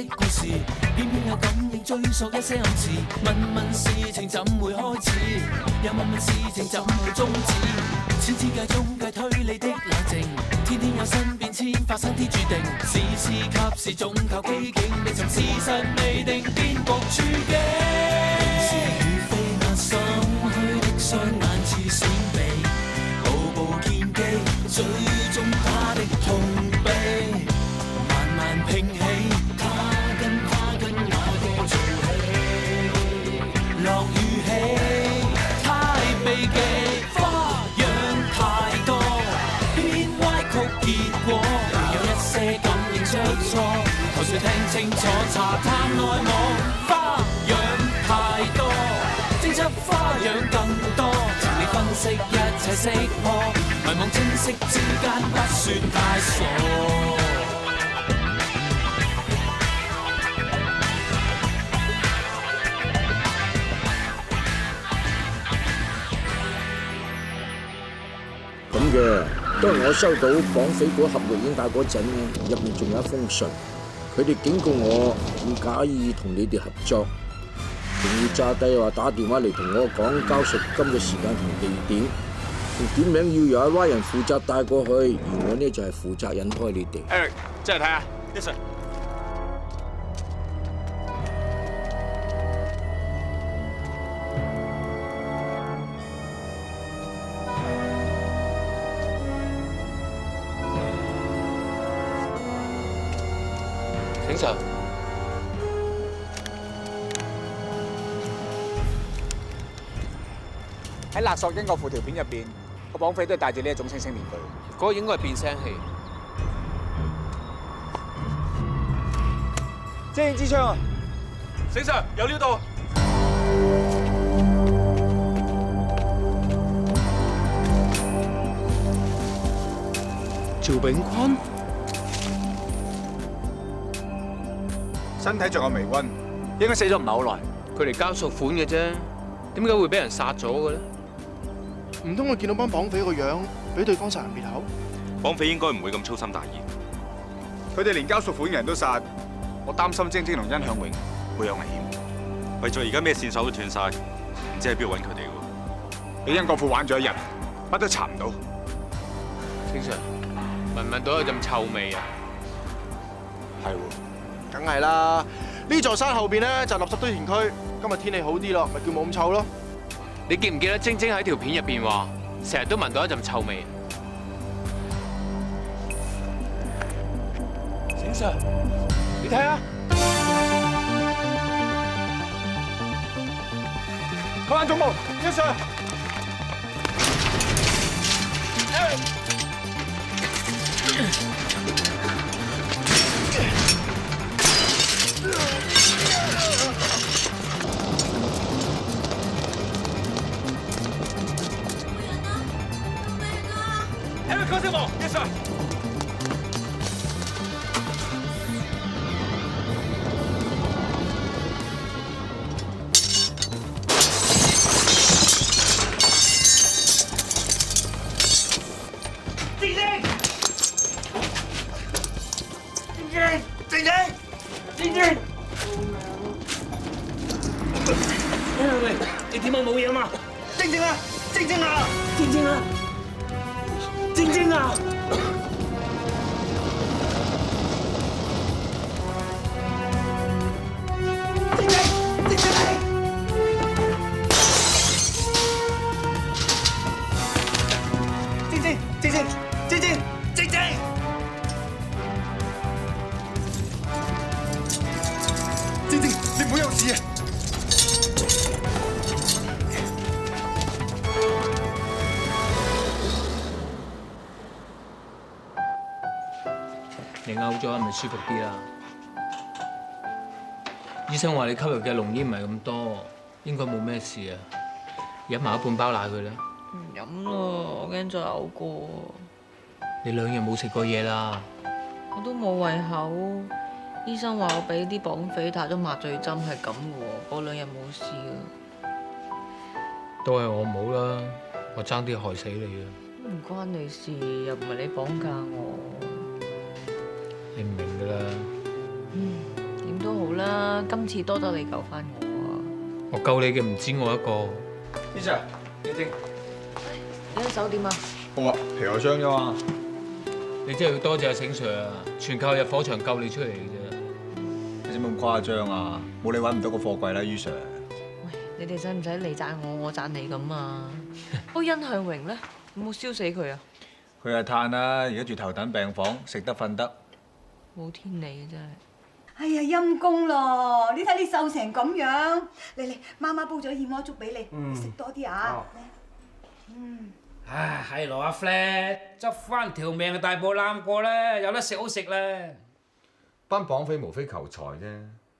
的故事，偏偏有感應追溯一些暗示。問問事情怎會開始，又問問事情怎會終止。千之界中計推理的冷靜，天天有新變遷發生天注定。事事及時總靠機警，未尋事實未定，變局處境。是與非那心虛的雙眼似閃避，步步見機，最終他的痛悲。慢慢拼起，他跟我多做戲，落雨起，太避忌，花樣太多，偏歪曲結果，有一些感應出錯，求誰聽清楚，查探內幕，花樣太多，偵測花樣更多，全力分析一切識破，迷惘清晰之間不算太傻。咁嘅，當我收到綁匪嗰盒錄影帶嗰陣咧，入面仲有一封信，佢哋警告我唔介意同你哋合作，仲要詐低話打電話嚟同我講交贖金嘅時間同地點，同點名要有一 Y 人負責帶過去，而我呢就係負責引開你哋。Eric， 即係睇下 ，Yes sir。警 Sir， 喺勒索英國附條片入邊，個綁匪都係戴住呢一種猩猩面具。嗰個應該係變聲器。精英之槍啊！醒 Sir， 有料到。趙炳坤。身體仲有微溫，應該死咗唔係好耐。佢嚟交贖款嘅啫，點解會俾人殺咗嘅咧？唔通我見到班綁匪個樣，俾對方殺人滅口？綁匪應該唔會咁粗心大意。佢哋連交贖款嘅人都殺，我擔心晶晶同殷向榮會有危險。為咗而家咩線索都斷晒，唔知喺邊度揾佢哋喎。俾殷國富玩咗一日，乜都查唔到。警 Sir， 聞唔聞到有陣臭味啊？係喎。梗係啦，呢座山後邊咧就垃圾堆填區。今日天氣好啲咯，咪叫冇咁臭咯。你記唔記得晶晶喺條片入邊話，成日都聞到一陣臭味？醒 Sir， 你睇下，扣眼總部 ，Yes sir。柯小寶 ，Yes sir。喂，你點解冇嘢嘛？晶晶啊！晶晶啊！晶晶啊！晶晶啊！晶晶，晶晶嚟！晶晶，晶晶，晶晶，晶晶！晶晶，你唔好有事啊！你嘔咗係咪舒服啲啦？醫生話你吸入嘅濃煙唔係咁多，應該冇咩事啊。飲埋一半包奶佢啦。唔飲咯，我驚再嘔過。你2日冇食過嘢啦。我都冇胃口，醫生話我俾啲綁匪打咗麻醉針係咁嘅喎，嗰2日冇事啊。都係我冇啦，我爭啲害死你啊！唔關你事，又唔係你綁架我。你唔明㗎啦。點都好啦，今次多得你救翻我啊！我救你嘅唔止我一個。醫生，你聽。你隻手點啊？好啊，皮外傷啫嘛。你真係要多謝阿醒 Sir 啊，全靠入火場救你出嚟嘅啫。你使乜咁誇張啊？冇你揾唔到個貨櫃啦，于 Sir。喂，你哋使唔使你讚我，我讚你咁啊？嗰殷向榮咧，有冇燒死佢啊？佢係嘆啦，而家住頭等病房，食得瞓得。冇天理啊，真係。哎呀，陰公咯！你睇你瘦成咁樣，嚟嚟，媽媽煲咗燕窩粥俾你，你食多啲啊！唉，係羅阿 Flat，執翻條命大步攬過啦，有得食好食啦。班綁匪無非求財啫，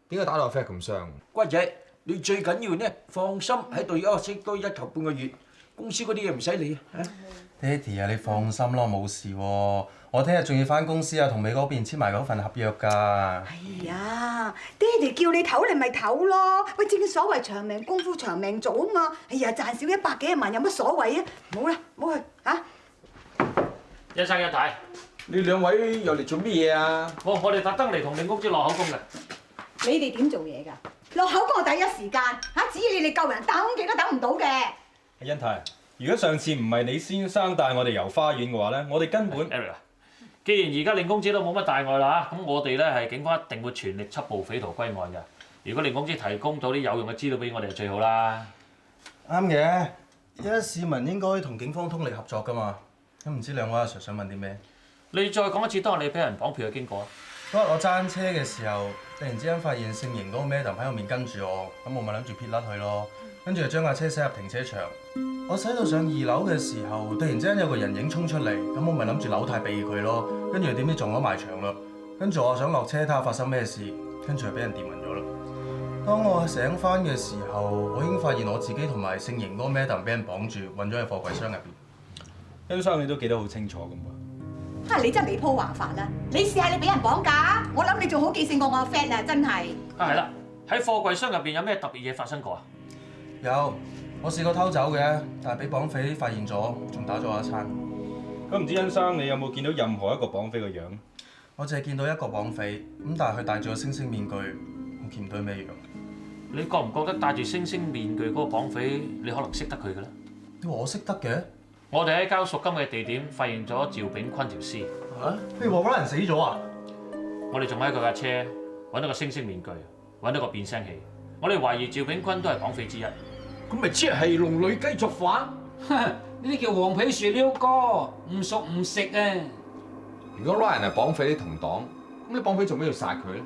點解打到阿 Flat 咁傷？乖仔，你最緊要呢，放心喺度休息多1頭半個月，公司嗰啲嘢唔使理啊！爹哋啊，你放心咯，冇事喎。我聽日仲要翻公司啊，同美嗰邊簽埋嗰份合約㗎。哎呀，爹哋叫你唞，你咪唞咯。喂，正所謂長命功夫長命做啊嘛。哎呀，賺少100幾萬有乜所謂啊？冇啦，冇去嚇。一生一太，你兩位又嚟做咩嘢啊？我哋特登嚟同領公司落口供嘅。你哋點做嘢㗎？落口供第一時間嚇，只要你哋救人等極都等唔到嘅。欣太，如果上次唔係你先生帶我哋遊花園嘅話咧，我哋根本。既然而家領公子都冇乜大礙啦嚇，咁我哋咧係警方一定會全力緝捕匪徒歸案嘅。如果領公子提供到啲有用嘅資料俾我哋，就最好啦。啱嘅，而家市民應該同警方通力合作㗎嘛。咁唔知兩位阿 Sir 想問啲咩？你再講一次當日你俾人綁票嘅經過啊！嗰日我揸車嘅時候，突然之間發現姓邢嗰個 Madam 喺後面跟住我，咁我咪諗住撇甩佢咯。跟住就將架車駛入停車場。我駛到上2樓嘅時候，突然之間有個人影衝出嚟，咁我咪諗住扭軚避佢咯。跟住點知撞咗埋牆啦。跟住我想落車睇下發生咩事，跟住就俾人電暈咗啦。當我醒翻嘅時候，我已經發現我自己同埋姓邢嗰個 Madam 俾人綁住，韞咗喺貨櫃箱入邊。殷生你都記得好清楚咁喎。嚇！你真係未鋪橫飯啦！你試下你俾人綁架，我諗你仲好記性過我 friend 啊！真係。啊係啦，喺貨櫃箱入邊有咩特別嘢發生過啊？有，我試過偷走嘅，但係俾綁匪發現咗，仲打咗我一餐。咁唔知殷生你有冇見到任何一個綁匪個樣？我淨係見到一個綁匪，咁但係佢戴住個猩猩面具，我見唔到咩樣。你覺唔覺得戴住猩猩面具嗰個綁匪，你可能識得佢嘅咧？你話我識得嘅？我哋喺交贖金嘅地點發現咗趙炳坤條屍。嚇？你話嗰個人死咗啊？我哋仲喺佢架車揾到個猩猩面具，揾到個變聲器。我哋懷疑趙炳坤都係綁匪之一。咁咪即係龍女雞作反？呢啲叫黃皮樹撩哥，唔熟唔食啊！如果拉人係綁匪啲同黨，咁你綁匪做咩要殺佢咧？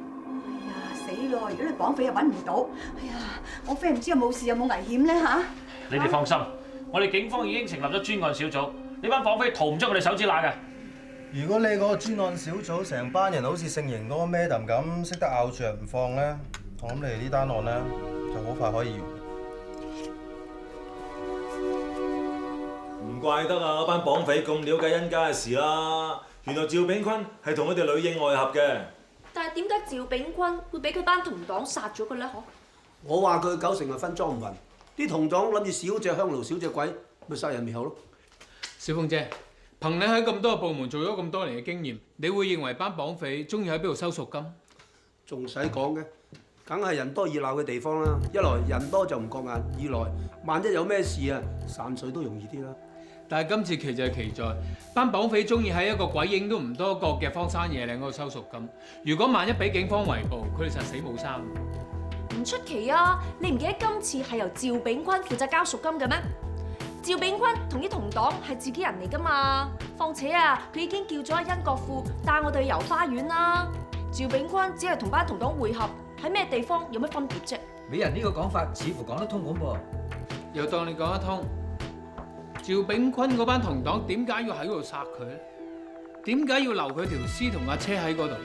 哎呀，死咯！如果你綁匪又揾唔到，哎呀，我 friend 唔知有冇事有冇危險咧嚇？你哋放心，我哋警方已經成立咗專案小組，呢班綁匪逃唔出我哋手指罅嘅。如果你嗰個專案小組成班人好似姓邢嗰個 Madam 咁識得咬住人唔放咧，我諗你哋呢單案咧就好快可以完。唔怪得啊！班綁匪咁了解殷家嘅事啦。原來趙炳坤係同佢哋女應外合嘅。但係點解趙炳坤會俾佢班同黨殺咗佢咧？嗬？我話佢9成係分贓唔勻，啲同黨諗住少隻香爐少隻鬼，咪殺人滅口咯。小鳳姐，憑你喺咁多個部門做咗咁多年嘅經驗，你會認為班綁匪中意喺邊度收贖金？仲使講嘅，梗係人多熱鬧嘅地方啦。一來人多就唔覺眼，二來萬一有咩事啊，散水都容易啲啦。但係今次奇就係奇在，班綁匪中意喺一個鬼影都唔多覺嘅荒山野嶺嗰度收贖金。如果萬一俾警方圍捕，佢哋實死冇生。唔出奇啊！你唔記得今次係由趙炳坤負責交贖金嘅咩？趙炳坤同啲同黨係自己人嚟㗎嘛。況且啊，佢已經叫咗阿殷國富帶我哋去遊花園啦。趙炳坤只係同班同黨會合，喺咩地方有咩分別啫？美人呢個講法似乎講得通咁噃。又當你講得通。趙炳坤嗰班同黨點解要喺度殺佢咧？點解要留佢條屍同架車喺嗰度？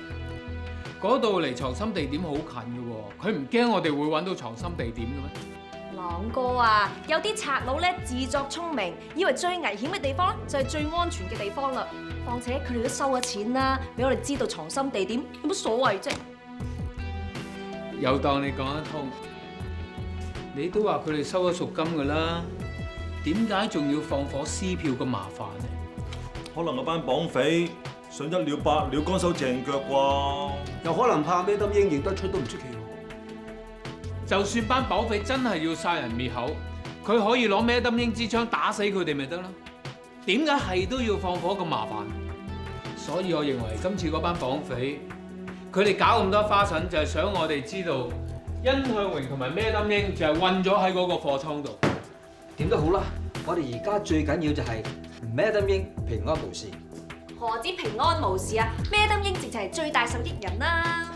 嗰度離藏身地點好近嘅喎，佢唔驚我哋會揾到藏身地點嘅咩？朗哥啊，有啲賊佬咧自作聰明，以為最危險嘅地方就係最安全嘅地方啦。況且佢哋都收咗錢啦，俾我哋知道藏身地點，有乜所謂啫？又當你講得通，你都話佢哋收咗贖金㗎啦。點解仲要放火撕票咁麻煩呢？可能嗰班綁匪想一了百了，乾手淨腳啩？有可能怕咩得英認得出都唔出奇喎。就算班綁匪真係要殺人滅口，佢可以攞咩燈英支槍打死佢哋咪得咯？點解係都要放火咁麻煩？所以我認為今次嗰班綁匪，佢哋搞咁多花臣，就係想我哋知道殷向榮同埋咩燈英就係韞咗喺嗰個貨倉度。點都好啦，我哋而家最緊要就係咩燈英平安無事。何止平安無事啊！咩燈英直情係最大受益人啦！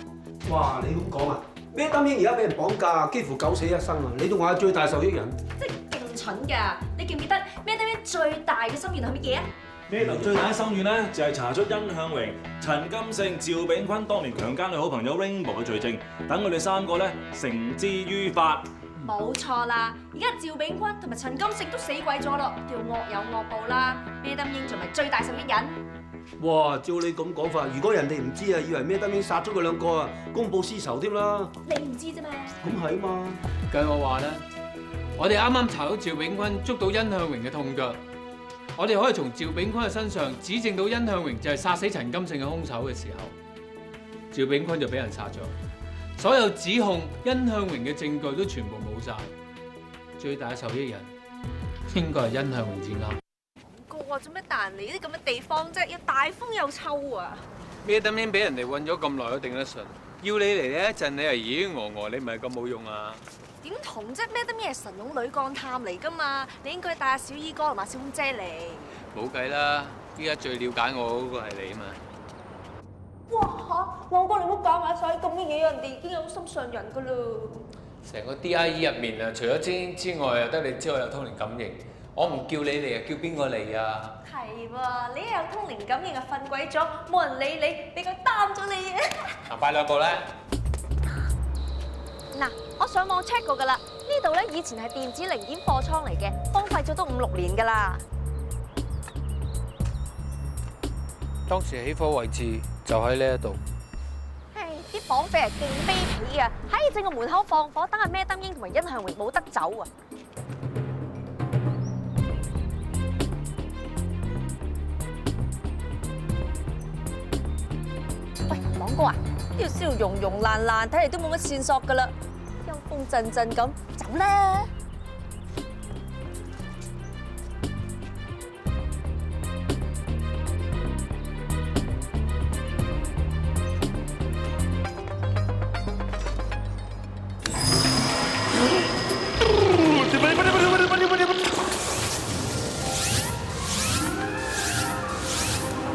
哇！你咁講啊？咩燈英而家俾人綁架，幾乎九死一生啊！你都話係最大受益人，即係勁蠢㗎！你記唔記得咩燈英最大嘅心願係乜嘢啊？咩燈最大嘅心願咧，就係查出殷向榮、陳金勝、趙炳坤當年強姦佢好朋友 Rainbow 嘅罪證，等佢哋3個咧繩之於法。冇錯啦！而家趙炳坤同埋陳金勝都死鬼咗咯，叫惡有惡報啦！咩燈英仲係最大受益人。哇！照你咁講法，如果人哋唔知啊，以為咩燈英殺咗佢2個啊，公報私仇添啦。你唔知啫嘛？咁係啊嘛。計我話咧，我哋啱啱查到趙炳坤捉到殷向榮嘅痛腳，我哋可以從趙炳坤嘅身上指證到殷向榮就係殺死陳金勝嘅兇手嘅時候，趙炳坤就俾人殺咗，所有指控殷向榮嘅證據都全部冇晒，最大受益人應該係殷向榮至啱。我做咩帶人嚟呢啲咁嘅地方啫？又大風又臭啊！咩燈英俾人哋韞咗咁耐都頂得順，要你嚟呢一陣你係咿咿你唔係咁冇用啊？點同啫？咩燈英係神勇女幹探嚟㗎嘛？你應該帶阿小姨哥同埋小空姐嚟。冇計啦，依家最了解我嗰個係你啊嘛！哇嚇！旺哥你唔好搞埋晒咁嘅嘢，人哋已經有心上人㗎啦。成個 DIE 入面啊，除咗精英之外，又得你知我有通靈感應。我唔叫你嚟啊，叫邊個嚟啊？係喎，你有通靈感應啊，瞓鬼咗，冇人理你，俾佢擔咗你啊！行快兩步咧！嗱，我上網 check 過㗎啦，呢度咧以前係電子零件貨倉嚟嘅，荒廢咗都5、6年㗎啦。當時起火位置就喺呢一度。唉，啲綁匪係勁卑鄙啊！喺正個門口放火，等阿咩燈英同埋殷向榮冇得走啊！喂，朗哥啊，呢條燒溶溶爛爛，睇嚟都冇乜線索噶啦，陰風陣陣咁，走啦！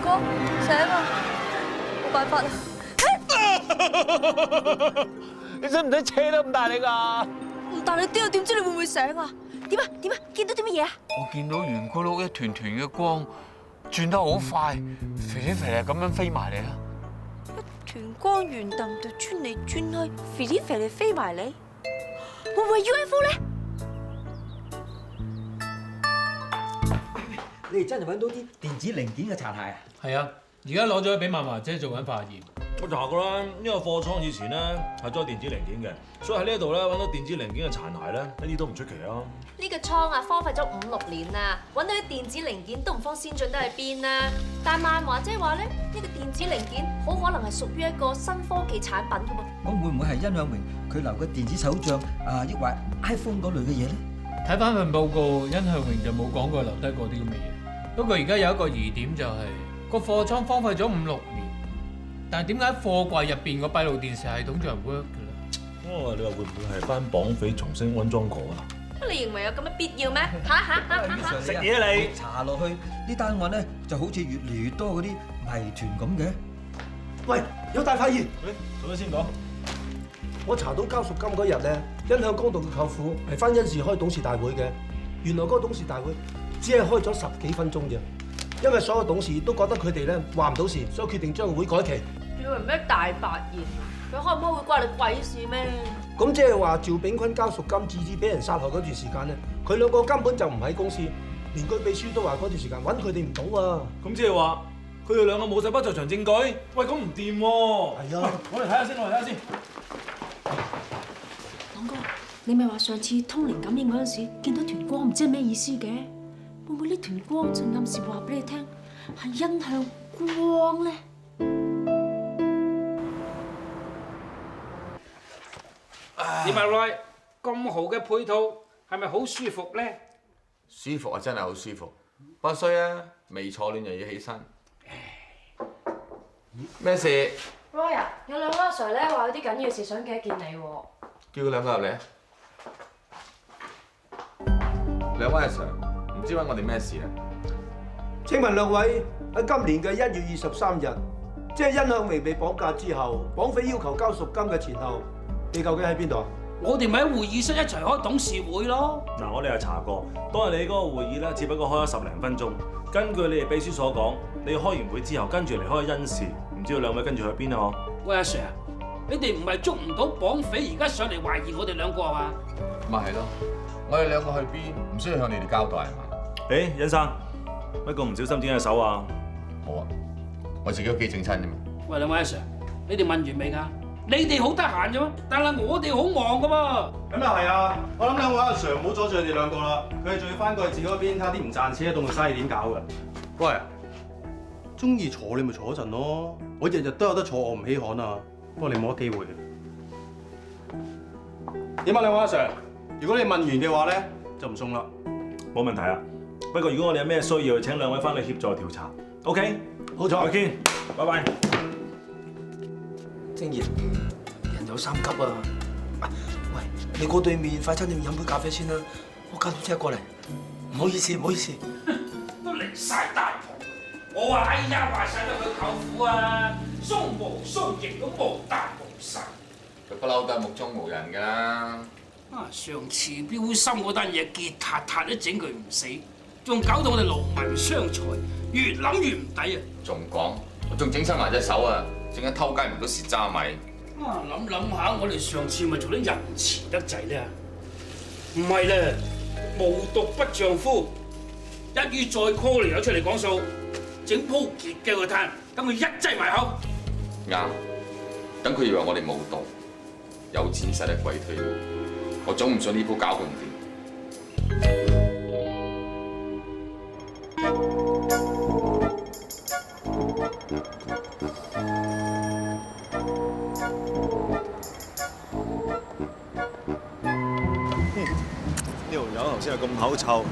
哥，醒啊！冇辦法啦！你使唔使車得咁大力㗎？唔大力啲啊，點知你會唔會醒啊？點啊？點啊？見到啲乜嘢啊？我見到圓咕碌一團團嘅光，轉得好快，肥哩肥哩咁樣飛埋嚟啊！一團光圓揼揼轉嚟轉去，肥哩肥哩飛埋嚟，會唔會 UFO 咧？你哋真係揾到啲電子零件嘅殘骸啊？係啊，而家攞咗去俾嫲嫲姐做緊化驗。我查過啦，呢個貨倉以前咧係裝電子零件嘅，所以喺呢度咧揾到電子零件嘅殘骸咧，一啲都唔出奇啊！呢個倉啊，荒廢咗5、6年啦，揾到啲電子零件都唔方先進得去邊啦。但嫲嫲姐話咧，呢個電子零件好可能係屬於一個新科技產品㗎噃。咁會唔會係殷向榮佢留嘅電子手帳啊，抑或 iPhone 嗰類嘅嘢咧？睇翻份報告，殷向榮就冇講過留低過啲咁嘅嘢。不過而家有一個疑點就係個貨倉荒廢咗5、6年，但係點解貨櫃入邊個閉路電視系統仲係 work 嘅咧？哦，你話會唔會係班綁匪重新安裝過啊？你認為有咁嘅必要咩？食嘢你查落去呢單案咧，就好似越嚟越多嗰啲謎團咁嘅。喂，有大發現！早啲先講。我查到交贖金嗰日咧，殷向光同佢舅父係翻殷氏開董事大會嘅。原來嗰個董事大會只係開咗10幾分鐘啫，因為所有董事都覺得佢哋咧話唔到事，所以決定將會改期。以為咩大發現？佢開唔開會關你鬼事咩？咁即係話趙炳坤交贖金自至俾人殺害嗰段時間咧，佢2個根本就唔喺公司，連佢秘書都話嗰段時間揾佢哋唔到啊！咁即係話佢哋2個冇晒不在場證據？喂，咁唔掂喎！係啊，我哋睇下先，我哋睇下先。朗哥，你咪話上次通靈感應嗰陣時見到團光，唔知係咩意思嘅？會唔會呢團光就暗示話俾你聽係殷向光咧？點啊，Roy？咁好嘅配套係咪好舒服咧？舒服啊，真係好舒服。不過衰啊，未坐暖又要起身。咩事？ Roy 啊，有兩位阿 Sir 咧話有啲緊要事想見一見你喎。叫佢兩個入嚟啊！兩位阿 Sir，唔知揾我哋咩事咧？請問兩位喺今年嘅1月23日，即係殷向榮被綁架之後，綁匪要求交贖金嘅前後，你究竟喺邊度啊？我哋咪喺會議室一齊開董事會咯。嗱，我哋又查過，當日你嗰個會議咧，只不過開咗10零分鐘。根據你哋秘書所講，你開完會之後跟住離開恩氏，唔知道兩位跟住去邊啊？喂，阿 Sir， 你哋唔係捉唔到綁匪，而家上嚟懷疑我哋兩個係嘛？咪係咯，我哋兩個去邊，唔需要向你哋交代係嘛？誒，殷生，不過唔小心整隻手啊！好啊，我自己屋企整親啫嘛。喂，兩位阿 Sir， 你哋問完未㗎？你哋好得閒啫嘛，但係我哋好忙㗎噃。咁又係啊！我諗兩位阿 Sir 唔好阻住佢哋兩個啦，佢哋仲要翻過去自己嗰邊睇下啲唔賺錢嘅動物生意點搞㗎。喂，中意坐你咪坐一陣咯，我日日都有得坐，我唔稀罕啊。不過你冇乜機會嘅。點啊，兩位阿 Sir？ 如果你問完嘅話咧，就唔送啦。冇問題啊。不過如果我哋有咩需要，請兩位翻去協助調查。OK， 好彩。再見，拜拜。正義，人有三急啊！喂，你過對面快餐店飲杯咖啡先啦，我架車過嚟。唔好意思，唔好意思。都離晒大譜。我話哎呀，話晒得佢舅父啊，鬆毛鬆翼都無大無細。佢不嬲都係目中無人㗎啦。啊，上次標心嗰單嘢結撻撻都整佢唔死，仲搞到我哋勞民傷財，越諗越唔抵啊！仲講，我仲整親埋隻手啊！正一偷雞唔到蝕渣米。啊，諗下，我哋上次咪做得仁慈得滯咧？唔係咧，無毒不丈夫，一於再 call 嚟有出嚟講數，整鋪結嘅個攤，等佢一劑埋口。啱，等佢以為我哋無道，有錢使得鬼推磨。我總唔信呢鋪搞佢唔掂。呢條友頭先係咁口臭，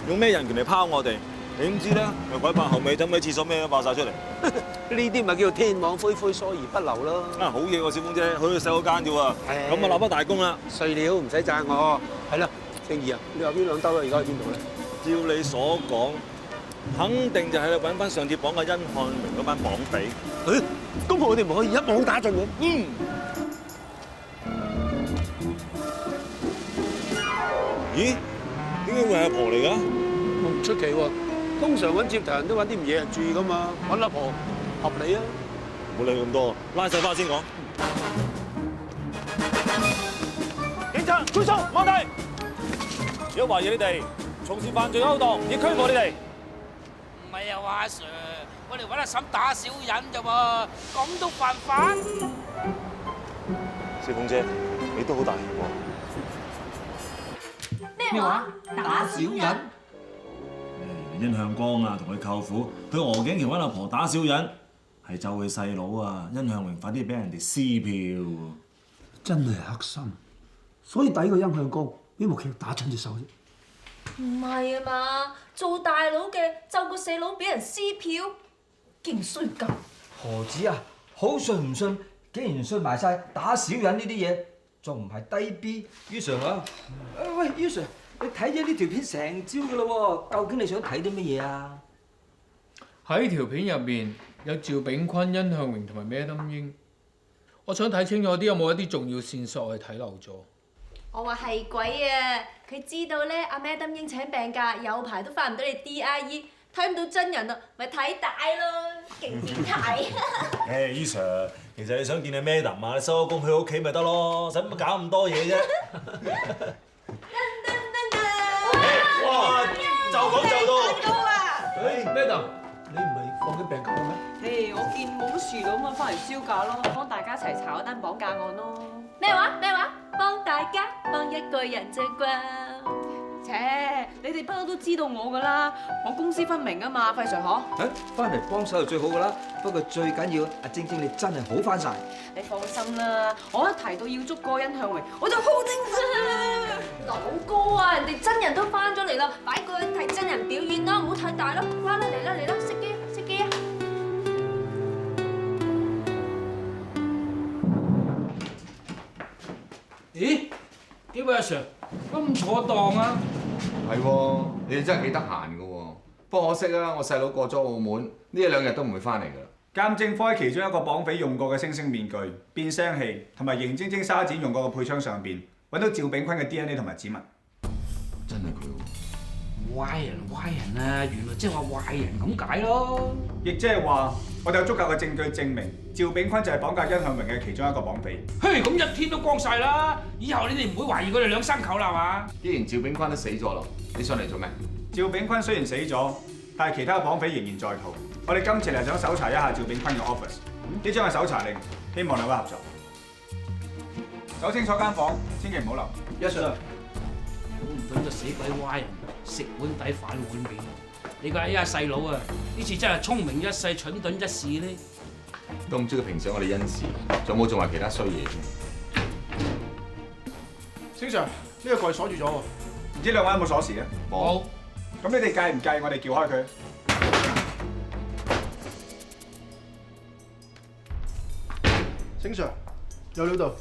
用咩人權嚟拋我哋？點知咧？又鬼拍後尾，等喺廁所咩都爆晒出嚟。呢啲咪叫天網恢恢，疏而不漏咯。啊，好嘢喎，小鳳姐，去洗手間啫喎。咁啊，立不大功啦。碎料唔使讚我。係啦，正義啊，你話邊兩兜啦？而家喺邊度咧？照你所講，肯定就係揾翻上次綁嘅殷漢榮嗰班綁匪。咁我哋咪可以一網打盡佢。咦？點解會係阿婆嚟㗎？我唔出奇喎，通常揾接頭人都揾啲唔惹人注意噶嘛，揾阿婆合理啊！冇理咁多，拉晒花先講。警察，追數，望低！如果懷疑你哋從事犯罪勾當，要拘捕你哋。唔係啊，阿 Sir， 我哋揾阿嬸打小人咋喎，咁都犯法？小鳳姐，你都好大氣喎。咩話？打小人？殷向光啊，同佢舅父去鵝頸橋揾阿婆打小人，係咒佢細佬啊！殷向榮快啲俾人哋撕票。真係黑心，所以抵個殷向光俾木屐打親隻手啫。唔係啊嘛，做大佬嘅咒個細佬俾人撕票，勁衰格。何止啊？好信唔信？竟然信埋晒打小人呢啲嘢，仲唔係低 B？ 于 Sir 啊，喂，于 Sir， 你睇咗呢條片成朝噶啦喎，究竟你想睇啲乜嘢啊？喺條片入面有趙炳坤、殷向榮同埋咩燈英，我想睇清楚啲有冇一啲重要線索我係睇漏咗。我話係鬼啊！佢知道咧，阿 Madam 英請病假，有排都翻唔到嚟 DIE， 睇唔到真人啊，咪睇大咯，勁變態！誒，于 Sir， 其實你想見你 Madam 啊，你收咗工去屋企咪得咯，使乜搞咁多嘢啫？哇！就講就到。Madam， 你唔係放緊病假咩？我見冇乜事咁啊，翻嚟燒假咯，幫大家一齊查嗰單綁架案咯。咩話？幫大家幫一個人啫啩？切，你哋不嬲都知道我噶啦，我公私分明啊嘛，費 Sir 嗬。翻嚟幫手就最好噶啦。不過最緊要阿晶晶你真係好翻晒。你放心啦，我一提到要捉個殷向榮，我就好精神啦。老哥啊，人哋真人都翻咗嚟啦，擺個人睇真人表演啦，唔好太大啦，翻啦嚟啦嚟啦，熄機熄機啊！咦？幾位阿 Sir 咁坐檔啊？係喎，你哋真係幾得閒㗎喎。不過可惜啊，我細佬過咗澳門，呢1-2日都唔會翻嚟㗎啦。鑑證科喺其中一個綁匪用過嘅星星面具、變聲器同埋邢晶晶沙展用過嘅配槍上邊，揾到趙炳坤嘅 DNA 同埋指紋。真係佢喎！壞人啊！原來即係話壞人咁解咯。亦即係話，我哋有足夠嘅證據證明趙炳坤就係綁架殷向榮嘅其中一個綁匪。嘿，咁一天都光晒啦！以後你哋唔會懷疑佢哋兩生口啦嘛？既然趙炳坤都死咗咯，你上嚟做咩？趙炳坤雖然死咗，但係其他綁匪仍然在逃。我哋今次嚟想搜查一下趙炳坤嘅 office， 呢張係搜查令，希望兩位合作。走清楚間房，千祈唔好留。Yes sir。估唔到個死鬼壞人食碗底反碗面。你個哎呀細佬啊，呢次真係聰明一世，蠢鈍一世咧。都唔知佢平時我哋恩師，仲有冇做埋其他衰嘢添？星 Sir，呢個櫃鎖住咗喎，唔知兩位有冇鎖匙啊？冇。咁你哋介唔介意我哋撬開佢？星 Sir，有料到。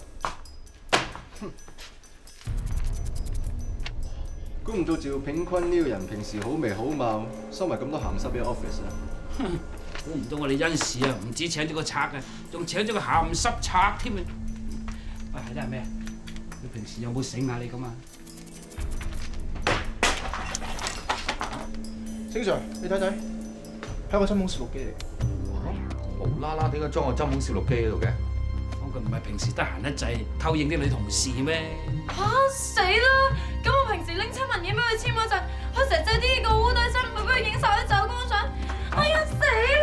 估唔到趙炳坤呢個人平時好眉好貌，收埋咁多鹹濕嘅 office 啊！估唔到我哋恩師啊，唔止請咗個賊啊，仲請咗個鹹濕賊添啊！喂，係真係咩？你平時有冇醒下你咁啊？星 Sir，你睇睇，係個針孔攝錄機嚟。無啦啦點解裝個針孔攝錄機喺度嘅？佢唔係平時得閒得滯偷影啲女同事咩？嚇死啦！咁我平時拎親文件俾佢簽嗰陣，佢成隻啲個烏堆身，咪俾佢影晒啲走光相。哎呀死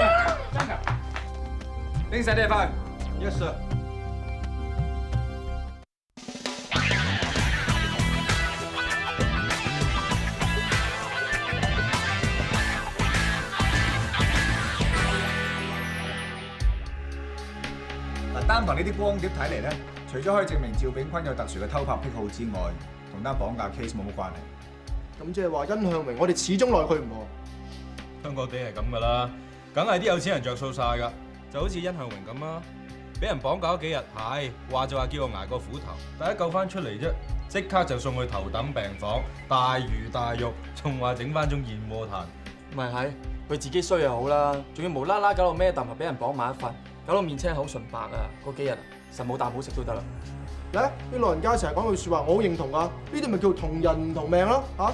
啦！真㗎？拎晒啲嘢翻去。 Yes sir。單憑呢啲光碟睇嚟咧，除咗可以證明趙炳坤有特殊嘅偷拍癖好之外，同單綁架 case 冇乜關係。咁即係話殷向榮，我哋始終奈佢唔何。香港地係咁噶啦，梗係啲有錢人着數晒㗎，就好似殷向榮咁啦，俾人綁架咗幾日，係話就話叫我捱個苦頭，但一救翻出嚟啫，即刻就送去頭等病房，大魚大肉，仲話整翻盅燕窩炭。咪係，佢自己衰又好啦，仲要無啦啦搞到孭啖又俾人綁埋一份。搞到面青口唇白啊！嗰幾日實冇啖好食都得啦。咧，啲老人家成日講句説話，我好認同啊！呢啲咪叫同人唔同命咯嚇。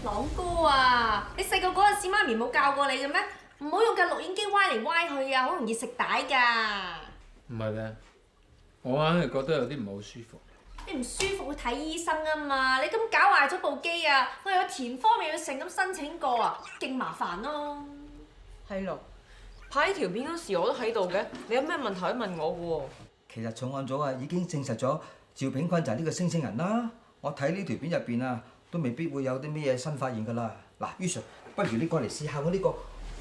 朗哥啊，你細個嗰陣時媽咪冇教過你嘅咩？唔好用架錄影機歪嚟歪去啊，好容易食帶㗎。唔係咧，我硬係覺得有啲唔係好舒服。你唔舒服去睇醫生啊嘛！你咁搞壞咗部機啊，我又有填方面要成咁申請過啊，勁麻煩咯。係咯，拍呢條片嗰時我都喺度嘅，你有咩問題可以問我嘅喎。其實重案組啊已經證實咗趙炳坤就係呢個星星人啦。我睇呢條片入邊啊，都未必會有啲咩嘢新發現㗎啦。嗱，于 Sir，不如你過嚟試下我呢個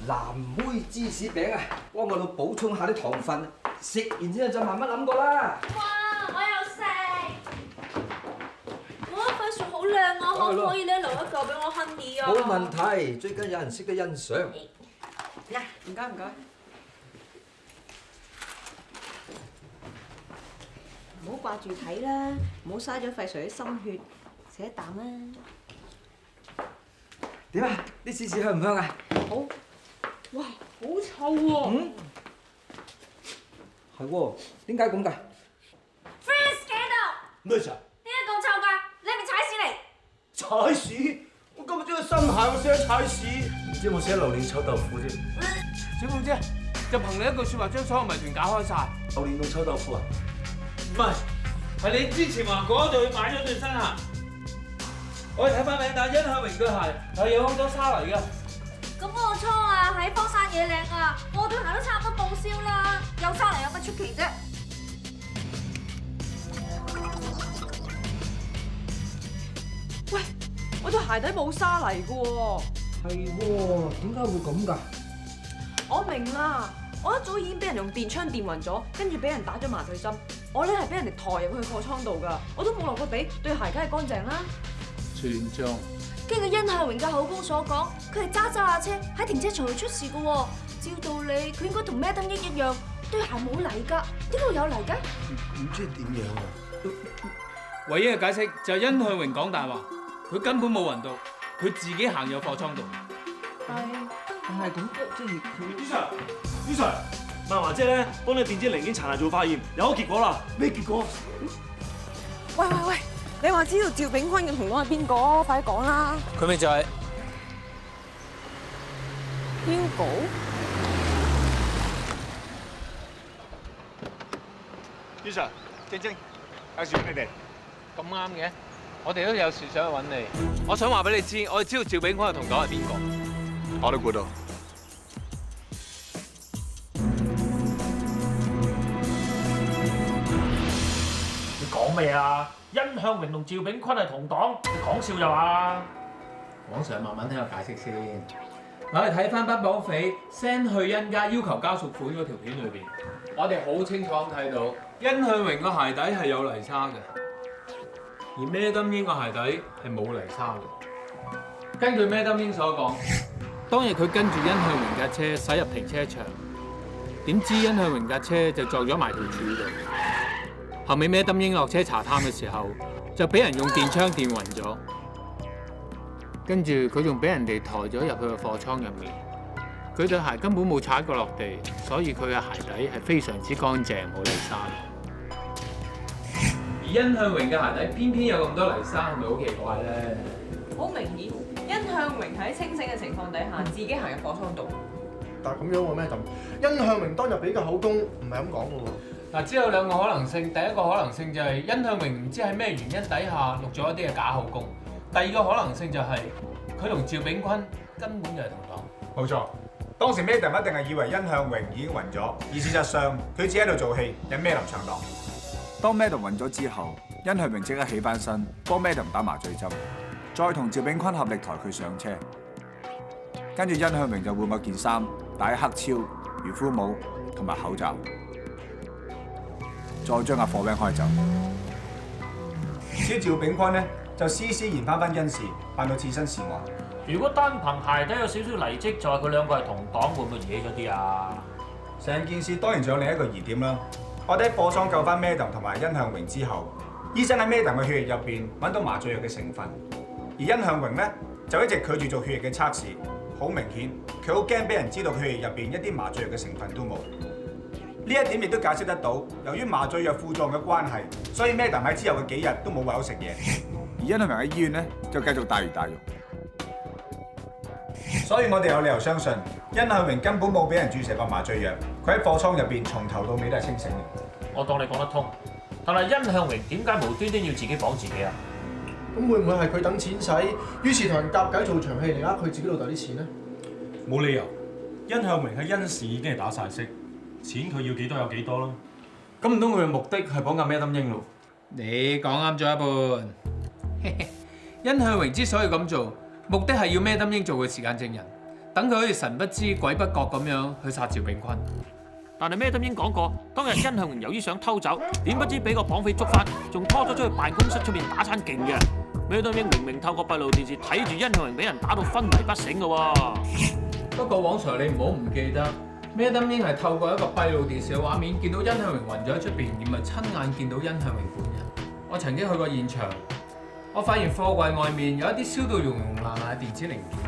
藍莓芝士餅啊，幫我度補充下啲糖分，食完之後再慢慢諗過啦。哇！我有食。哇！塊樹好靚啊，可唔可以咧留一嚿俾我 Honey 啊？冇問題，最緊有人識得欣賞。嗱，唔該唔該。唔好掛住睇啦，唔好嘥咗費 Sir 啲心血，食一啖啦。點啊？啲芝士香唔香啊？好。哇！好臭喎。嗯。係喎，點解咁㗎 ？Freeze 企喺度。咩事啊？點解咁臭㗎？你係咪踩屎嚟？踩屎！我今日將個新鞋我寫咗踩屎，唔知有冇寫榴蓮臭豆腐添？小鳳姐，就憑你一句説話將所有謎團解開晒。榴蓮同臭豆腐啊？唔係，係你之前話嗰對買咗對新鞋。我哋睇翻名單，殷向榮對鞋係有好多沙嚟㗎。咁我錯啊，喺荒山野嶺啊，我對鞋都差唔多報銷啦，有沙嚟有乜出奇啫？喂，我對鞋底冇沙嚟㗎喎。係喎，點解會咁㗎？我明啦，我一早已經俾人用電槍電暈咗，跟住俾人打咗麻醉針。我咧係俾人哋抬入去貨倉度㗎，我都冇落過地，對鞋梗係乾淨啦。全中。根據殷向榮嘅口供所講，佢係揸下車喺停車場度出事㗎喎。照道理佢應該同咩燈英一樣，對鞋冇泥㗎，點會有泥㗎？唔知點樣啊！唯一嘅解釋就係殷向榮講大話，佢根本冇暈到，佢自己行入貨倉度。但係咁即係佢。于 Sir， 萬華姐咧幫你電子零件殘骸做化驗，有結果啦。咩結果？喂，你話知道趙炳坤嘅同黨係邊個？快啲講啦！佢咪就係邊個？于 Sir， 晶晶，介紹俾你哋。咁啱嘅，我哋都有事想去揾你。我想話俾你知，我哋知道趙炳坤嘅同黨係邊個。我都估到。你講咩啊？殷向榮同趙炳坤係同黨，你講笑就話。黃 Sir 慢慢聽我解釋先。我哋睇翻班綁匪 send 去殷家要求交贖款嗰條片裏邊，我哋好清楚咁睇到殷向榮個鞋底係有泥沙嘅，而咩金英個鞋底係冇泥沙嘅。根據咩金英所講，當日佢跟住殷向榮架車駛入停車場，點知殷向榮架車就撞咗埋條柱度。後尾咩金英落車查探嘅時候，就俾人用電槍電暈咗。跟住佢仲俾人哋抬咗入去個貨倉入面，佢對鞋根本冇踩過落地，所以佢嘅鞋底係非常之乾淨，冇泥沙。而殷向榮嘅鞋底偏偏有咁多泥沙，係咪好奇怪咧？好明顯，殷向榮喺清醒嘅情況底下，自己行入貨倉度。但係咁樣喎咩咁？殷向榮當日俾嘅口供唔係咁講嘅喎。嗱，只有兩個可能性。第一個可能性就係殷向榮唔知喺咩原因底下錄咗一啲嘅假口供。第二個可能性就係佢同趙炳坤根本就係同黨。冇錯，當時 Madam 一定係以為殷向榮已經暈咗，而事實上佢只喺度做戲，引 Madam 上當。當 Madam 暈咗之後，殷向榮即刻起翻身，幫 Madam 打麻醉針，再同趙炳坤合力抬佢上車。跟住殷向榮就換過件衫，戴黑超、漁夫帽同埋口罩，再將架貨 van 開走。至於趙炳坤呢，就施然翻殷氏，扮到置身事外。如果單憑鞋底有少少泥跡，就話佢兩個係同黨，會唔會惹咗啲啊？成件事當然仲有另一個疑點啦。我哋喺貨倉救翻 Madam 同埋殷向榮之後，醫生喺 Madam 嘅血液入邊揾到麻醉藥嘅成分，而殷向榮呢，就一直拒絕做血液嘅測試。好明顯，佢好驚俾人知道佢血液入邊一啲麻醉藥嘅成分都冇。呢一點亦都解釋得到，由於麻醉藥副作用嘅關係，所以 Madam 喺之後嘅幾日都冇胃口食嘢。而殷向榮喺醫院呢，就繼續大魚大肉。所以我哋有理由相信，殷向榮根本冇俾人注射過麻醉藥，佢喺貨倉入邊從頭到尾都係清醒嘅。我當你講得通，但係殷向榮點解無端端要自己綁自己啊？咁會唔會係佢等錢使，於是同人夾計做場戲嚟呃佢自己老豆啲錢呢？冇理由，殷向榮喺殷氏已經係打晒色，錢佢要幾多有幾多啦。咁唔通佢嘅目的係綁架咩金英咯？你講啱咗一半。殷向榮之所以咁做，目的係要咩金英做嘅時間證人，等佢可以神不知鬼不覺咁樣去殺趙炳坤。但係咩金英講過，當日殷向榮由於想偷走，點不知俾個綁匪捉翻，仲拖咗出去辦公室出面打餐勁嘅。咩金英明明透過閉路電視睇住殷向榮俾人打到昏迷不醒嘅喎。不過黃 Sir 你唔好唔記得，咩金英係透過一個閉路電視嘅畫面見到殷向榮暈咗喺出邊，而唔係親眼見到殷向榮本人。我曾經去過現場，我發現貨櫃外面有一啲燒到溶溶爛爛嘅電子零件。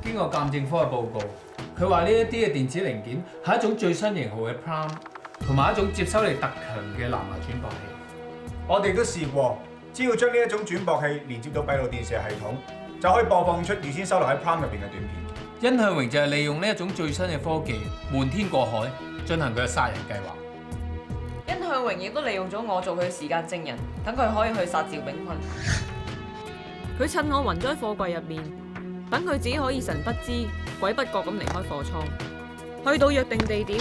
經過鑑證科嘅報告，佢話呢一啲嘅電子零件係一種最新型號嘅 Prime， 同埋一種接收力特強嘅藍牙轉播器。我哋都試過，只要將呢一種轉播器連接到閉路電視系統，就可以播放出預先收錄喺 Prime 入邊嘅短片。殷向榮就係利用呢一種最新嘅科技，瞞天過海進行佢嘅殺人計劃。殷向榮亦都利用咗我做佢嘅時間證人，等佢可以去殺趙炳坤。佢趁我暈咗喺貨櫃入面，等佢自己可以神不知鬼不覺咁離開貨倉，去到約定地點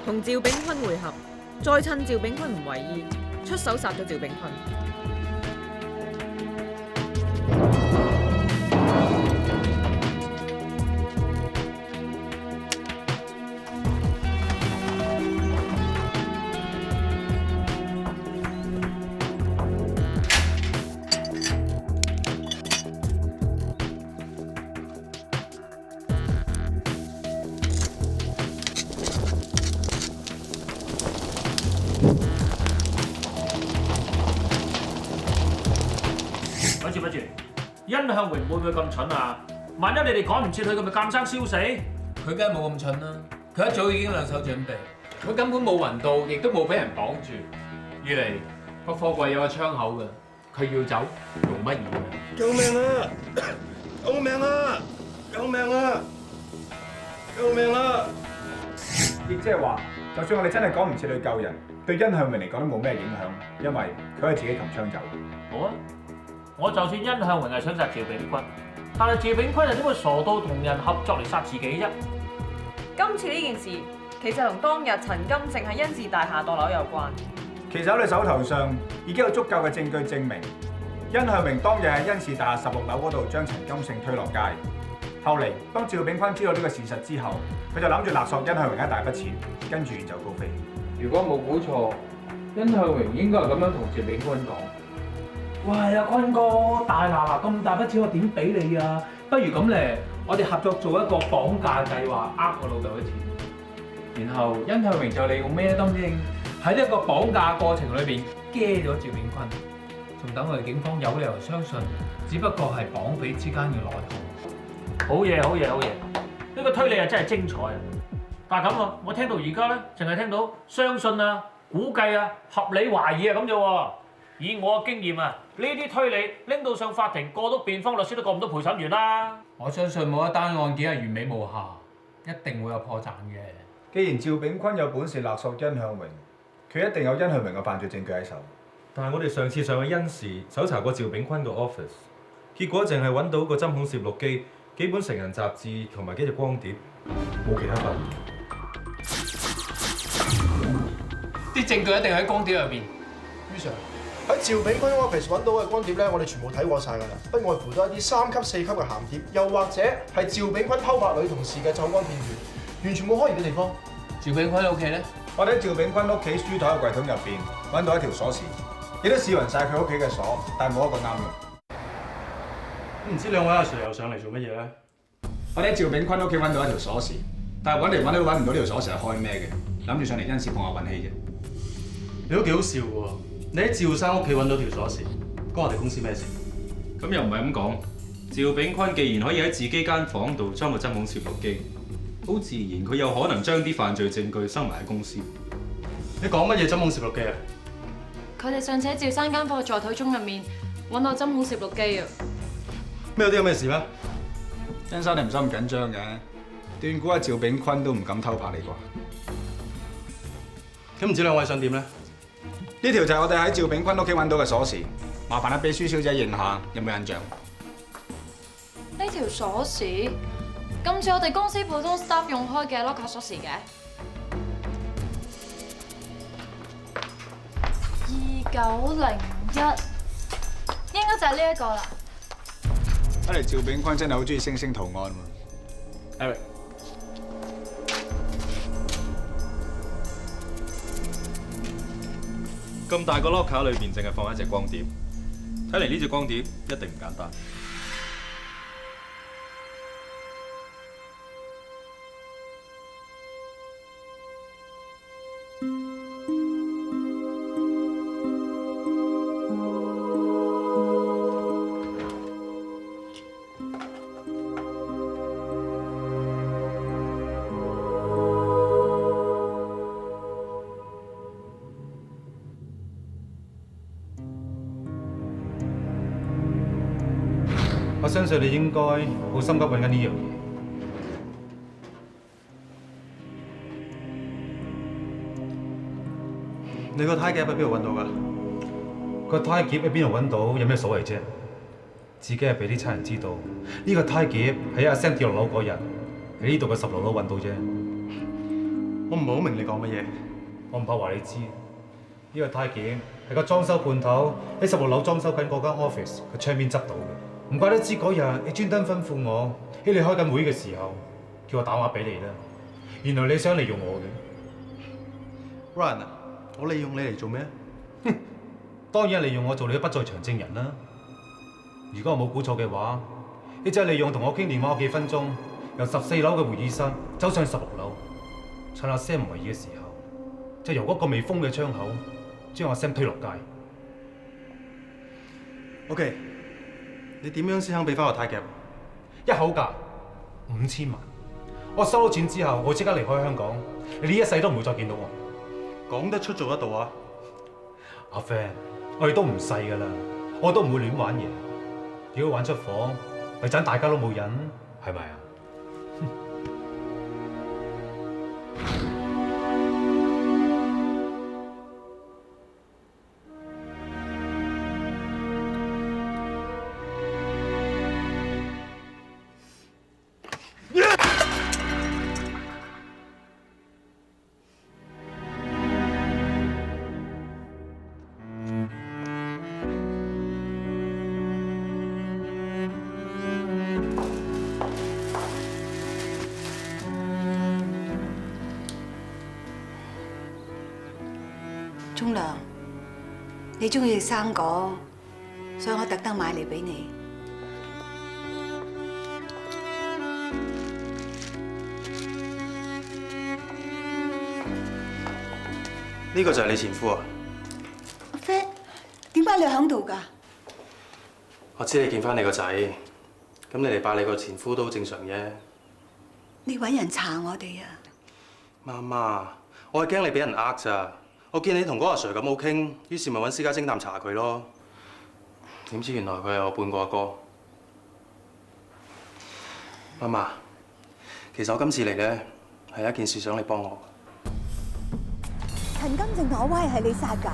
同趙炳坤會合，再趁趙炳坤唔為意，出手殺咗趙炳坤。住咪住，殷向榮會唔會咁蠢啊？萬一你哋趕唔切佢，咁咪監生燒死？佢梗係冇咁蠢啦，佢一早已經兩手準備，佢根本冇暈到，亦都冇俾人綁住。二嚟個貨櫃有個窗口嘅，佢要走用乜嘢啊？救命啊！救命啊！救命啊！救命啊！亦即係話，就算我哋真係趕唔切去救人，對殷向榮嚟講都冇咩影響，因為佢係自己擒槍走。好啊，我就算殷向榮係想殺趙炳坤，但係趙炳坤又點會傻到同人合作嚟殺自己啫？今次呢件事其實同當日陳金勝喺恩仕大廈墮樓有關。其實喺你手頭上已經有足夠嘅證據證明，殷向榮當日喺恩仕大廈16樓嗰度將陳金勝推落街。後嚟當趙炳坤知道呢個事實之後，佢就諗住勒索殷向榮一大筆錢，跟住遠走高飛。如果冇估錯，殷向榮應該係咁樣同趙炳坤講：喂，阿坤哥，大嗱咁大筆錢我點俾你啊？不如咁咧，我哋合作做一個綁架計劃，呃我老豆嘅錢。然後殷向榮就利用咩當先喺呢一個綁架過程裏邊驚咗趙炳坤，仲等我哋警方有理由相信，只不過係綁匪之間嘅內訌。好嘢，好嘢，好嘢！呢個推理啊真係精彩啊！但係咁啊，我聽到而家咧，淨係聽到相信啊、估計啊、合理懷疑啊咁啫喎。以我嘅經驗啊，呢啲推理拎到上法庭，過到辯方律師都過唔到陪審員啦。我相信冇一單案件係完美無瑕，一定會有破綻嘅。既然趙炳坤有本事勒索殷向榮，佢一定有殷向榮嘅犯罪證據喺手。但係我哋上次上去恩仕搜查過趙炳坤個 office， 結果淨係揾到個針孔攝錄機、幾本成人雜誌同埋幾隻光碟，冇其他發現。啲證據一定喺光碟入邊。于 Sir 喺趙炳坤 office 揾到嘅光碟咧，我哋全部睇過晒㗎啦，不外乎都係一啲3級、4級嘅鹹碟，又或者係趙炳坤偷拍女同事嘅走光片段，完全冇可疑嘅地方。趙炳坤屋企咧？我哋喺趙炳坤屋企書台嘅櫃桶入邊揾到一條鎖匙，亦都試勻晒佢屋企嘅鎖，但係冇一個啱用。唔知兩位阿 Sir 又上嚟做乜嘢咧？我哋喺趙炳坤屋企揾到一條鎖匙，但係揾嚟揾去都揾唔到呢條鎖匙係開咩嘅，諗住上嚟恩仕碰下運氣啫。你都幾好笑喎！你喺趙生屋企揾到條鎖匙，關我哋公司咩事？咁又唔係咁講。趙炳坤既然可以喺自己間房度裝個針孔攝錄機，好自然佢有可能將啲犯罪證據收埋喺公司。你講乜嘢針孔攝錄機啊？佢哋上次喺趙生間房嘅座台鐘入面揾到針孔攝錄機啊！咩有啲咁嘅事咩？恩生你唔使咁緊張嘅，斷估阿趙炳坤都唔敢偷拍你啩。咁唔知兩位想點咧？呢條就係我哋喺趙炳坤屋企揾到嘅鎖匙，麻煩阿秘書小姐認下，有冇印象？呢條鎖匙咁似我哋公司普通 staff 用開嘅 locker 鎖匙嘅。2901應該就係呢一個啦。睇嚟趙炳坤真係好中意星星圖案喎。Eric， 咁大個 locker 裏邊淨係放一隻光碟，睇嚟呢隻光碟一定唔簡單。我相信你應該好心急揾緊呢樣嘢。你個呔夾喺邊度揾到㗎？個呔夾喺邊度揾到有咩所謂啫？自己係俾啲差人知道，呢個呔夾喺阿 Sam 跌落樓嗰日喺呢度嘅16樓揾到啫。我唔係好明你講乜嘢。我唔怕話你知，呢個呔夾係個裝修判頭喺16樓裝修緊嗰間 office 個窗邊執到嘅。唔怪得知嗰日你專登吩咐我喺你開緊會嘅時候，叫我打電話俾你啦。原來你想利用我嘅 ，Ryan 啊！我利用你嚟做咩？哼，當然係利用我做你嘅不在場證人啦。如果我冇估錯嘅話，你就係利用同我傾電話嗰幾分鐘，由14樓嘅會議室走上16樓，趁阿 Sam 唔為意嘅時候，就由嗰個未封嘅窗口將阿 Sam 推落街。OK。你點樣先肯俾翻個太夾？一口價5000萬，我收到錢之後，我即刻離開香港，你呢一世都唔會再見到我。講得出做得到啊！阿 friend，我哋都唔細噶啦，我都唔會亂玩嘢。如果玩出火，咪盞大家都冇癮，係咪啊？沖涼，你中意食生果，所以我特登買嚟俾你。呢個就係你前夫啊？阿飛，點解你喺度㗎？我知你見翻你個仔，咁你嚟拜你個前夫都正常啫。你揾人查我哋啊？媽媽，我係驚你俾人呃咋。我見你同嗰個阿 Sir 咁好傾，於是咪揾私家偵探查佢咯。點知原來佢係我半個阿哥。媽媽，其實我今次嚟咧係一件事想你幫我。陳金正同阿威係你殺㗎？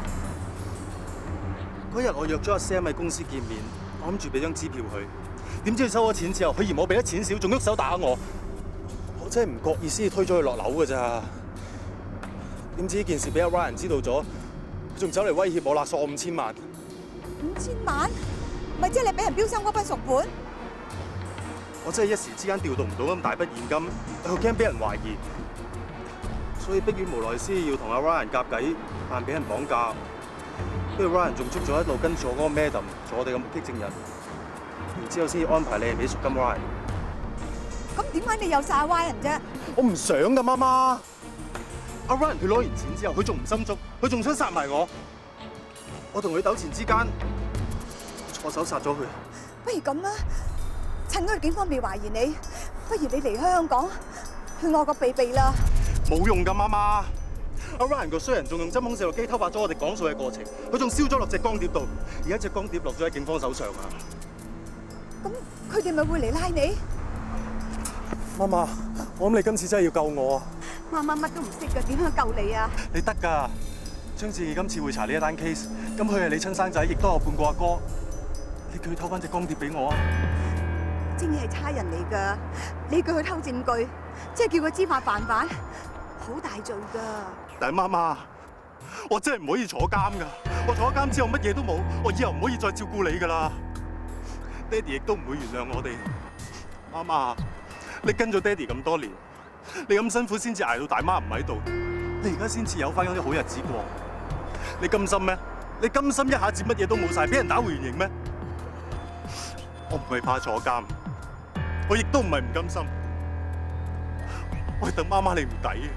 嗰日我約咗阿 Sam 喺公司見面，我諗住俾張支票佢，點知佢收咗錢之後，佢嫌我俾得錢少，仲喐手打我。我真係唔覺意先至推咗佢落樓㗎咋。點知呢件事俾阿 Ryan 知道咗，佢仲走嚟威脅我勒索我5000萬。5000萬？咪即係你俾人標心嗰筆贖款？我真係一時之間調動唔到咁大筆現金，又驚俾人懷疑，所以迫於無奈先要同阿 Ryan 夾計，扮俾人綁架。跟住 Ryan 仲捉咗一路跟住我嗰個 Madam 做我哋嘅目擊證人，然之後先要安排你哋俾贖金 Ryan。咁點解你又殺阿 Ryan 啫？我唔想㗎，媽媽。阿 Ryan 佢攞完錢之後，佢仲唔心足，佢仲想殺埋我。我同佢糾纏之間，錯手殺咗佢。不如咁啦，趁嗰個警方未懷疑你，不如你離開香港，去外國避避啦。冇用㗎，媽媽。阿 Ryan 個衰人仲用針孔攝錄機偷拍咗我哋講數嘅過程，佢仲燒咗落隻光碟度，而家隻光碟落咗喺警方手上啊。咁佢哋咪會嚟拉你？媽媽，我諗你今次真係要救我啊！媽媽乜都唔識㗎，點樣救你啊？你得㗎，張志毅今次會查呢一單 case，咁佢係你親生仔，亦都係我半個阿哥。你叫佢偷翻隻光碟俾我啊！正義係差人嚟㗎，你叫佢偷證據，即係叫佢知法犯法，好大罪㗎。但係媽媽，我真係唔可以坐監㗎！我坐咗監之後乜嘢都冇，我以後唔可以再照顧你㗎啦。爹哋亦都唔會原諒我哋。媽媽，你跟咗爹哋咁多年，你咁辛苦先至捱到大媽唔喺度，你而家先至有翻嗰啲好日子過，你甘心咩？你甘心一下子乜嘢都冇晒，俾人打回原形咩？我唔係怕坐監，我亦都唔係唔甘心，我係戥媽媽你唔抵。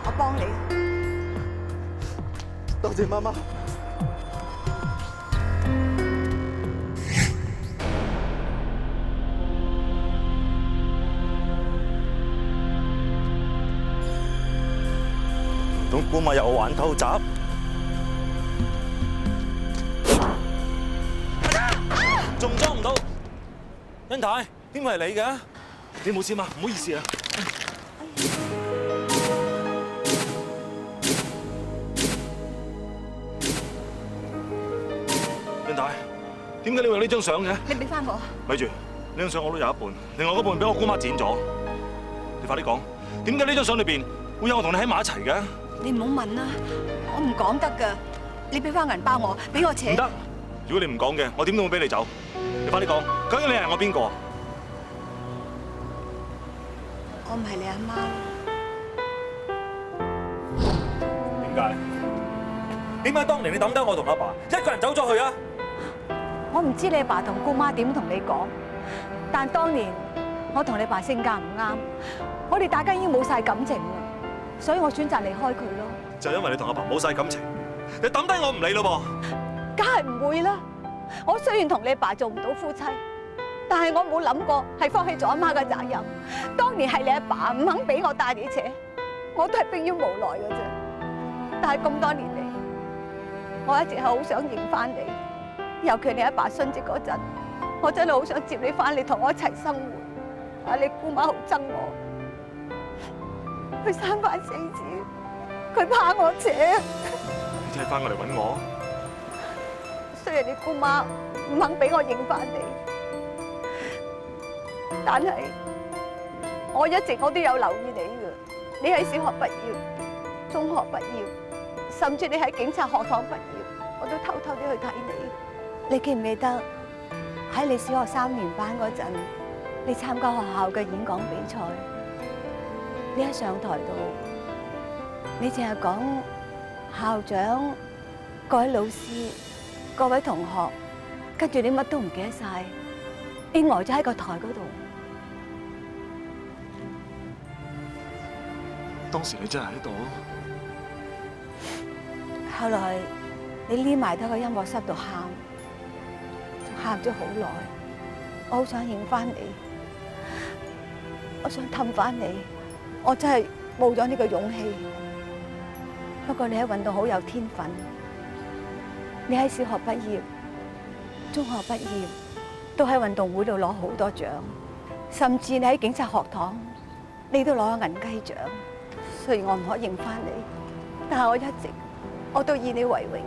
我幫你。多謝媽媽。咁估咪有我玩偷襲？仲裝唔到，欣太，點會係你嘅？你冇事嘛？唔好意思啊。欣太，點解你會有呢張相嘅？你俾翻我。咪住，呢張相我都有一半，另外嗰半俾我姑媽剪咗。你快啲講，點解呢張相裏邊會有我同你喺埋一齊嘅？你唔好問啦，我唔講得㗎。你俾翻銀包我，俾我扯。唔得，如果你唔講嘅，我點都會俾你走。你快啲講，究竟你係我邊個？我唔係你阿媽。點解？點解當年你抌低我同阿爸一個人走咗去啊？我唔知你阿爸同姑媽點同你講，但當年我同你爸性格唔啱，我哋大家已經冇晒感情啦，所以我選擇離開佢咯。就因為你同阿爸冇晒感情，你抌低我唔理咯噃。梗係唔會啦！我雖然同你爸做唔到夫妻，但係我冇諗過係放棄咗阿媽嘅責任。當年係你阿爸唔肯俾我帶你扯，我都係迫於無奈嘅啫。但係咁多年嚟，我一直係好想認翻你，尤其你阿爸殉職嗰陣，我真係好想接你翻嚟同我一齊生活。但係你姑媽好憎我，佢三番四次，佢怕我扯。你真係翻過嚟揾我？雖然你姑媽唔肯俾我認翻你，但係我一直都有留意你嘅。你喺小學畢業、中學畢業，甚至你喺警察學堂畢業，我都偷偷地去睇你。你記唔記得喺你小學3年班嗰陣，你參加學校嘅演講比賽？你一上台度，你淨係講校長、各位老師、各位同學，跟住你乜都唔記得晒，你呆咗喺個台嗰度。當時你真係喺度？後來你匿埋喺個音樂室度喊，喊咗好耐。我好想認翻你，我想氹翻你，我真係冇咗呢個勇氣。不過你喺運動好有天分，你喺小學畢業、中學畢業，都喺運動會度攞好多獎，甚至你喺警察學堂，你都攞咗銀雞獎。雖然我唔可以認翻你，但係我都以你為榮。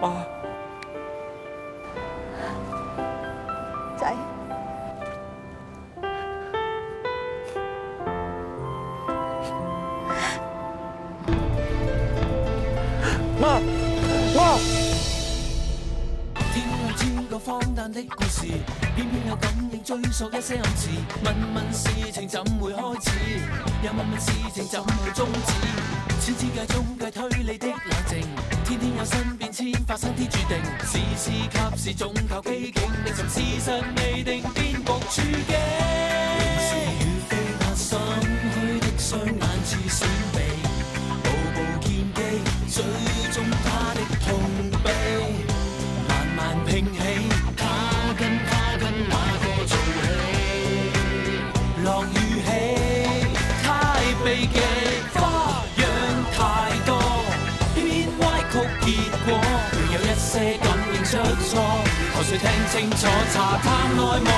媽，仔，媽，天空千個荒誕的故事，偏偏有感應追溯一些暗示。問問事情怎會開始，又問問事情怎會終止。千之界中計推理的冷靜，天天有新變遷，發生天注定。時時及時總靠機警，歷尋事實未定，變局處境。是與非發生，虛的雙眼似閃避，步步見機，最終他的痛悲，慢慢拼起，他跟哪個做戲？落雨起，太悲劇，花樣太多，偏偏歪曲結果，若有一些感應出錯，何須聽清楚，查探內幕。